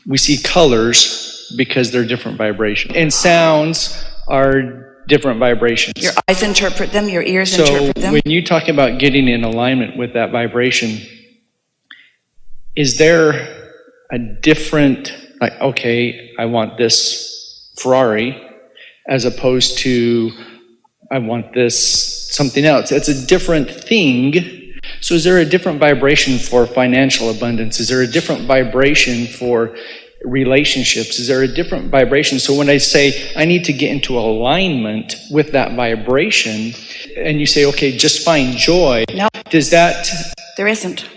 we see colors because they're different vibrations. And sounds are different vibrations. Your eyes interpret them, your ears interpret them. So when you talk about getting in alignment with that vibration, is there a different, like, okay, I want this Ferrari, as opposed to I want this something else? It's a different thing. So is there a different vibration for financial abundance? Is there a different vibration for relationships? Is there a different vibration? So when I say I need to get into alignment with that vibration, and you say, okay, just find joy. No. Does that... There isn't.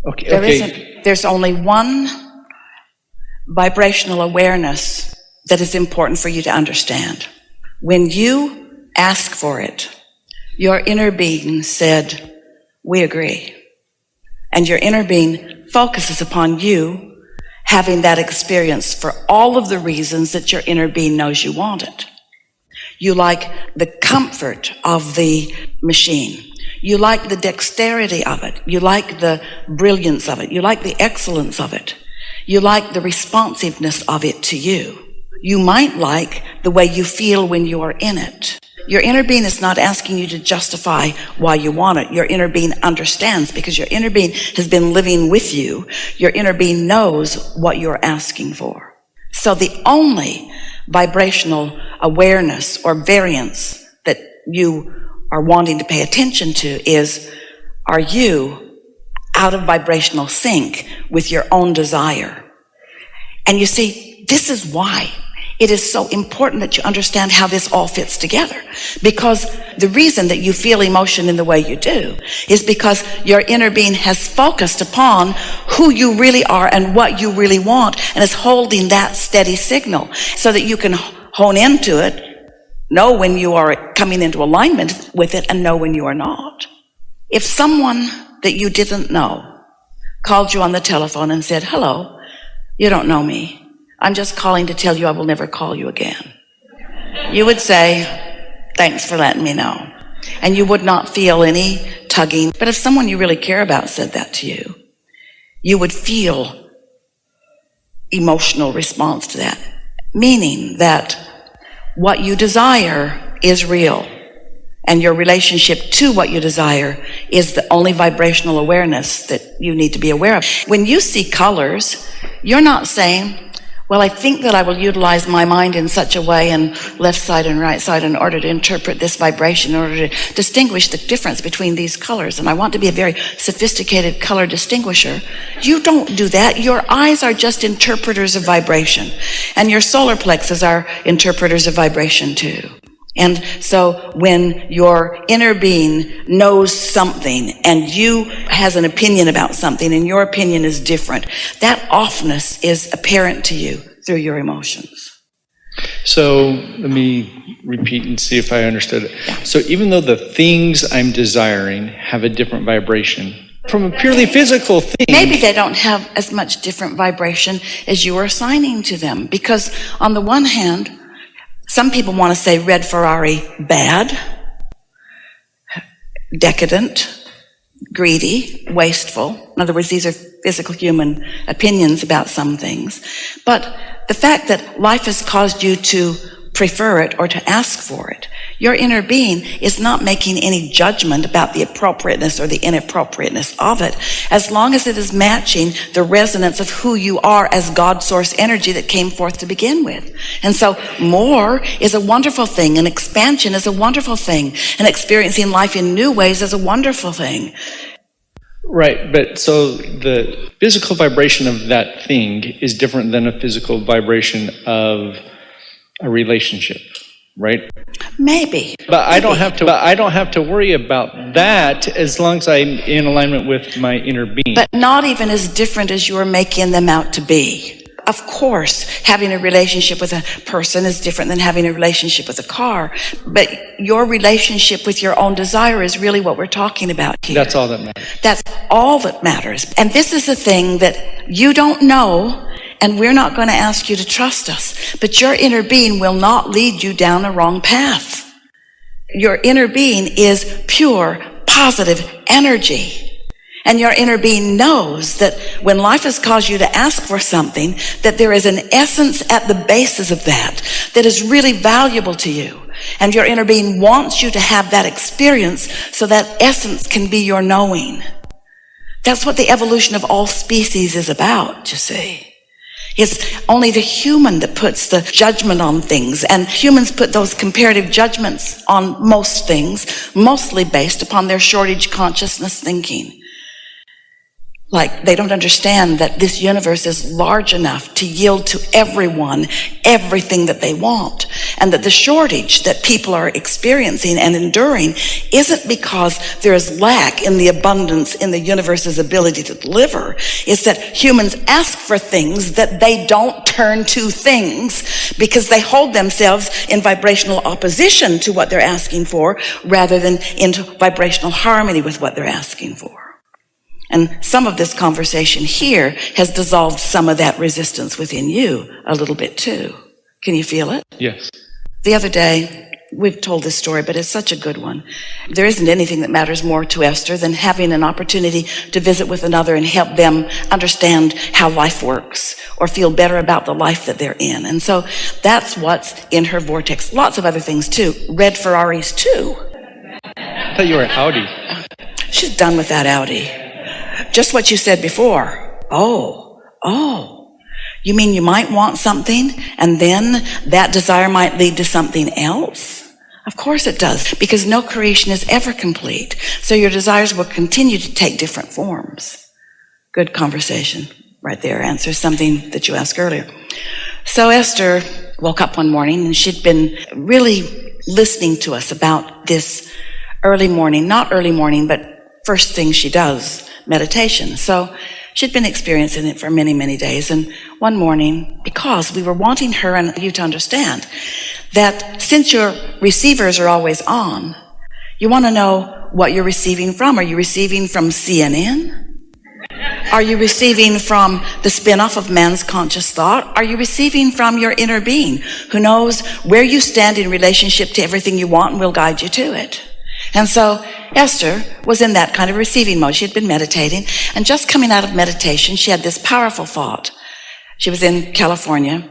Okay. There isn't. There's only one vibrational awareness that is important for you to understand. When you ask for it, your inner being said, we agree. And your inner being focuses upon you having that experience for all of the reasons that your inner being knows you want it. You like the comfort of the machine. You like the dexterity of it. You like the brilliance of it. You like the excellence of it. You like the responsiveness of it to you. You might like the way you feel when you are in it. Your inner being is not asking you to justify why you want it. Your inner being understands, because your inner being has been living with you. Your inner being knows what you're asking for. So the only vibrational awareness or variance that you are wanting to pay attention to is, are you out of vibrational sync with your own desire? And you see, this is why it is so important that you understand how this all fits together. Because the reason that you feel emotion in the way you do is because your inner being has focused upon who you really are and what you really want, and is holding that steady signal so that you can hone into it, know when you are coming into alignment with it, and know when you are not. If someone that you didn't know called you on the telephone and said, hello, you don't know me, I'm just calling to tell you I will never call you again, you would say, thanks for letting me know. And you would not feel any tugging. But if someone you really care about said that to you, you would feel emotional response to that, meaning that what you desire is real, and your relationship to what you desire is the only vibrational awareness that you need to be aware of. When you see colors, you're not saying, well, I think that I will utilize my mind in such a way, and left side and right side, in order to interpret this vibration, in order to distinguish the difference between these colors. And I want to be a very sophisticated color distinguisher. You don't do that. Your eyes are just interpreters of vibration. And your solar plexus are interpreters of vibration too. And so when your inner being knows something and you has an opinion about something and your opinion is different, that offness is apparent to you through your emotions. So let me repeat and see if I understood it. Yeah. So even though the things I'm desiring have a different vibration, from a purely physical thing, maybe they don't have as much different vibration as you are assigning to them. Because on the one hand, some people want to say red Ferrari bad, decadent, greedy, wasteful. In other words, these are physical human opinions about some things. But the fact that life has caused you to prefer it or to ask for it, your inner being is not making any judgment about the appropriateness or the inappropriateness of it, as long as it is matching the resonance of who you are as God source energy that came forth to begin with. And so more is a wonderful thing, and expansion is a wonderful thing, and experiencing life in new ways is a wonderful thing. Right, but so the physical vibration of that thing is different than a physical vibration of a relationship, right? Maybe. But I don't have to worry about that as long as I'm in alignment with my inner being. But not even as different as you're making them out to be. Of course, having a relationship with a person is different than having a relationship with a car. But your relationship with your own desire is really what we're talking about here. That's all that matters. That's all that matters. And this is the thing that you don't know, and we're not going to ask you to trust us. But your inner being will not lead you down a wrong path. Your inner being is pure, positive energy. And your inner being knows that when life has caused you to ask for something, that there is an essence at the basis of that is really valuable to you. And your inner being wants you to have that experience so that essence can be your knowing. That's what the evolution of all species is about, you see. It's only the human that puts the judgment on things, and humans put those comparative judgments on most things, mostly based upon their shortage consciousness thinking. Like they don't understand that this universe is large enough to yield to everyone everything that they want, and that the shortage that people are experiencing and enduring isn't because there is lack in the abundance in the universe's ability to deliver. It's that humans ask for things that they don't turn to things because they hold themselves in vibrational opposition to what they're asking for rather than into vibrational harmony with what they're asking for. And some of this conversation here has dissolved some of that resistance within you a little bit too. Can you feel it? Yes. The other day, we've told this story, but it's such a good one. There isn't anything that matters more to Esther than having an opportunity to visit with another and help them understand how life works or feel better about the life that they're in. And so that's what's in her vortex. Lots of other things too. Red Ferraris too. I thought you were Audi. She's done with that Audi. Just what you said before. Oh. You mean you might want something and then that desire might lead to something else? Of course it does, because no creation is ever complete. So your desires will continue to take different forms. Good conversation right there. Answers something that you asked earlier. So Esther woke up one morning and she'd been really listening to us about this early morning, not early morning, but first thing she does, meditation. So she'd been experiencing it for many, many days. And one morning, because we were wanting her and you to understand that since your receivers are always on, you want to know what you're receiving from. Are you receiving from CNN? Are you receiving from the spin-off of man's conscious thought? Are you receiving from your inner being who knows where you stand in relationship to everything you want and will guide you to it? And so Esther was in that kind of receiving mode. She had been meditating, and just coming out of meditation, she had this powerful thought. She was in California.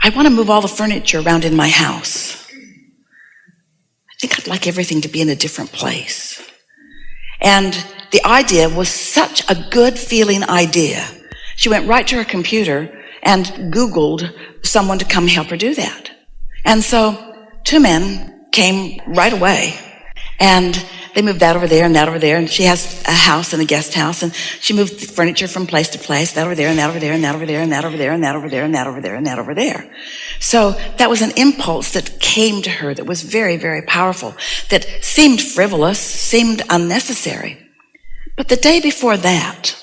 I want to move all the furniture around in my house. I think I'd like everything to be in a different place. And the idea was such a good feeling idea. She went right to her computer and Googled someone to come help her do that. And so 2 men came right away. And they moved that over there and that over there. And she has a house and a guest house. And she moved the furniture from place to place, that over there and that over there and that over there and that over there and that over there and that over there and that over there. So that was an impulse that came to her that was very, very powerful, that seemed frivolous, seemed unnecessary. But the day before that,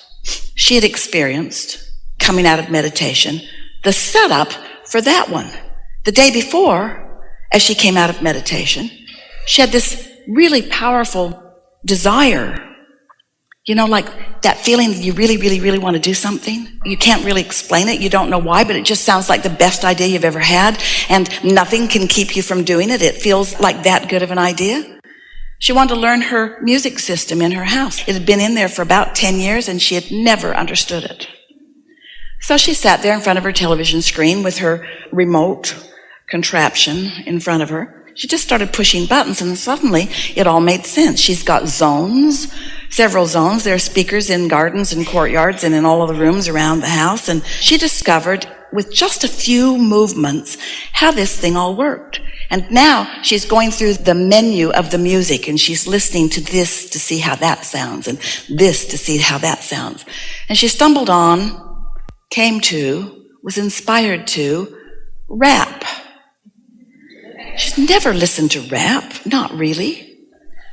she had experienced, coming out of meditation, the setup for that one. The day before, as she came out of meditation, she had this really powerful desire. You know, like that feeling that you really, really, really want to do something. You can't really explain it. You don't know why, but it just sounds like the best idea you've ever had, and nothing can keep you from doing it. It feels like that good of an idea. She wanted to learn her music system in her house. It had been in there for about 10 years, and she had never understood it. So she sat there in front of her television screen with her remote contraption in front of her. She just started pushing buttons, and suddenly it all made sense. She's got zones, several zones. There are speakers in gardens and courtyards and in all of the rooms around the house. And she discovered with just a few movements how this thing all worked. And now she's going through the menu of the music, and she's listening to this to see how that sounds and this to see how that sounds. And she stumbled on, came to, was inspired to rap. She's never listened to rap, not really.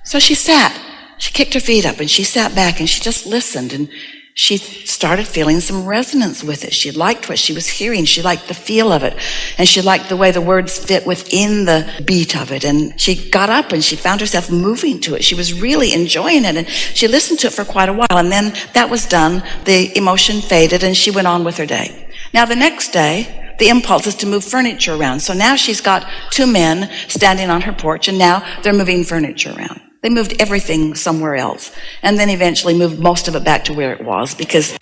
So she kicked her feet up and she sat back and she just listened, and she started feeling some resonance with it. She liked what she was hearing. She liked the feel of it, and she liked the way the words fit within the beat of it. And she got up and she found herself moving to it. She was really enjoying it, and she listened to it for quite a while. And then that was done. The emotion faded and she went on with her day. Now the next day, the impulse is to move furniture around. So now she's got 2 men standing on her porch, and now they're moving furniture around. They moved everything somewhere else, and then eventually moved most of it back to where it was, because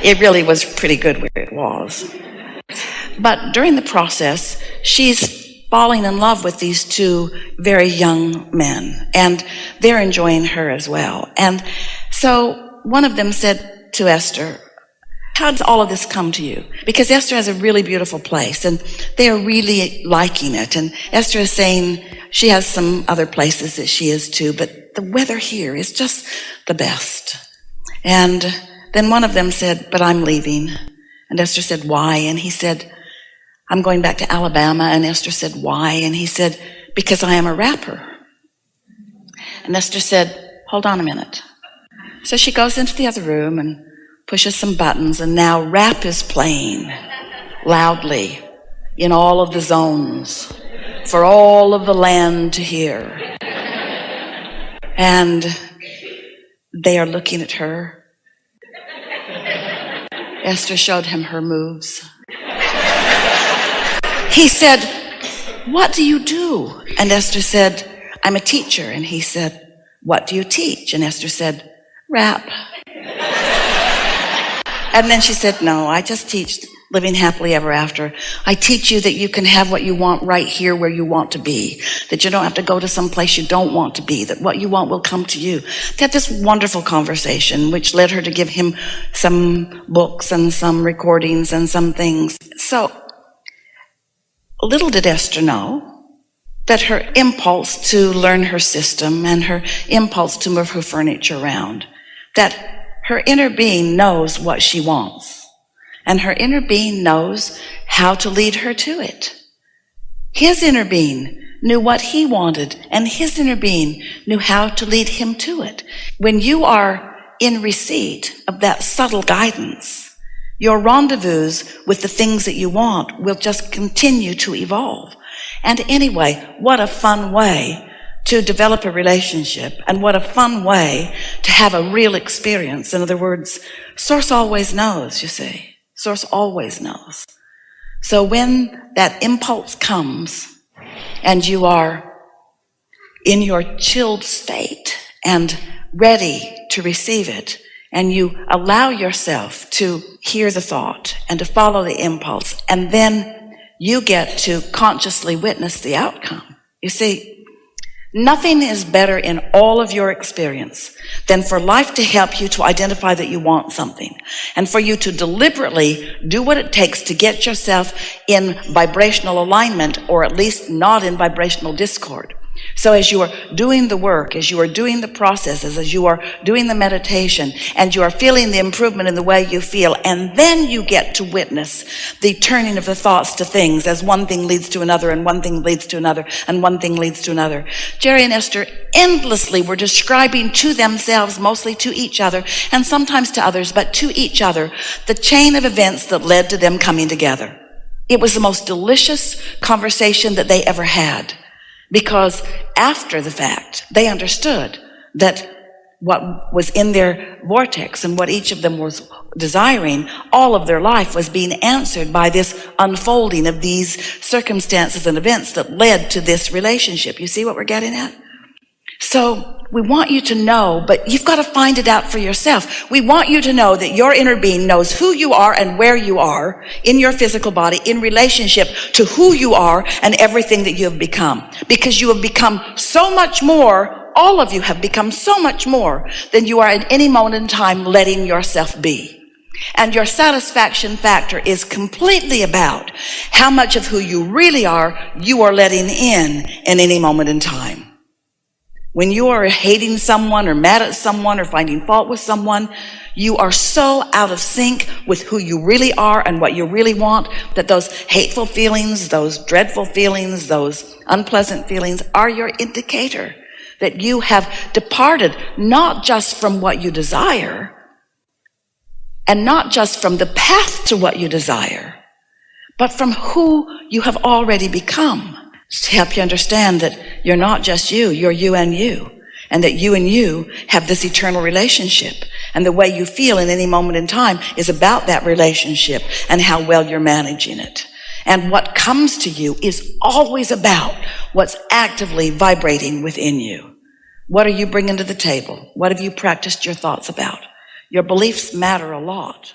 it really was pretty good where it was. But during the process, she's falling in love with these two very young men, and they're enjoying her as well. And so one of them said to Esther, how does all of this come to you? Because Esther has a really beautiful place, and they are really liking it. And Esther is saying she has some other places that she is too, but the weather here is just the best. And then one of them said, but I'm leaving. And Esther said, why? And he said, I'm going back to Alabama. And Esther said, why? And he said, because I am a rapper. And Esther said, hold on a minute. So she goes into the other room and pushes some buttons, and now rap is playing loudly in all of the zones for all of the land to hear. And they are looking at her. Esther showed him her moves. He said, what do you do? And Esther said, I'm a teacher. And he said, what do you teach? And Esther said, rap. And then she said, no, I just teach living happily ever after. I teach you that you can have what you want right here where you want to be, that you don't have to go to some place you don't want to be, that what you want will come to you. They had this wonderful conversation, which led her to give him some books and some recordings and some things. So little did Esther know that her impulse to learn her system and her impulse to move her furniture around, that her inner being knows what she wants, and her inner being knows how to lead her to it. His inner being knew what he wanted, and his inner being knew how to lead him to it. When you are in receipt of that subtle guidance, your rendezvous with the things that you want will just continue to evolve. And anyway, what a fun way to develop a relationship, and what a fun way to have a real experience. In other words, Source always knows, you see. Source always knows. So when that impulse comes and you are in your chilled state and ready to receive it, and you allow yourself to hear the thought and to follow the impulse, and then you get to consciously witness the outcome. You see, nothing is better in all of your experience than for life to help you to identify that you want something, and for you to deliberately do what it takes to get yourself in vibrational alignment, or at least not in vibrational discord. So as you are doing the work, as you are doing the processes, as you are doing the meditation, and you are feeling the improvement in the way you feel, and then you get to witness the turning of the thoughts to things, as one thing leads to another, and one thing leads to another, and one thing leads to another. Jerry and Esther endlessly were describing to themselves, mostly to each other, and sometimes to others, but to each other, the chain of events that led to them coming together. It was the most delicious conversation that they ever had. Because after the fact, they understood that what was in their vortex and what each of them was desiring, all of their life was being answered by this unfolding of these circumstances and events that led to this relationship. You see what we're getting at? So we want you to know, but you've got to find it out for yourself. We want you to know that your inner being knows who you are and where you are in your physical body in relationship to who you are and everything that you have become. Because you have become so much more, all of you have become so much more than you are at any moment in time letting yourself be. And your satisfaction factor is completely about how much of who you really are you are letting in any moment in time. When you are hating someone or mad at someone or finding fault with someone, you are so out of sync with who you really are and what you really want that those hateful feelings, those dreadful feelings, those unpleasant feelings are your indicator that you have departed not just from what you desire and not just from the path to what you desire, but from who you have already become. To help you understand that you're not just you, you're you, and that you and you have this eternal relationship, and the way you feel in any moment in time is about that relationship and how well you're managing it. And what comes to you is always about what's actively vibrating within you. What are you bringing to the table? What have you practiced your thoughts about? Your beliefs matter a lot.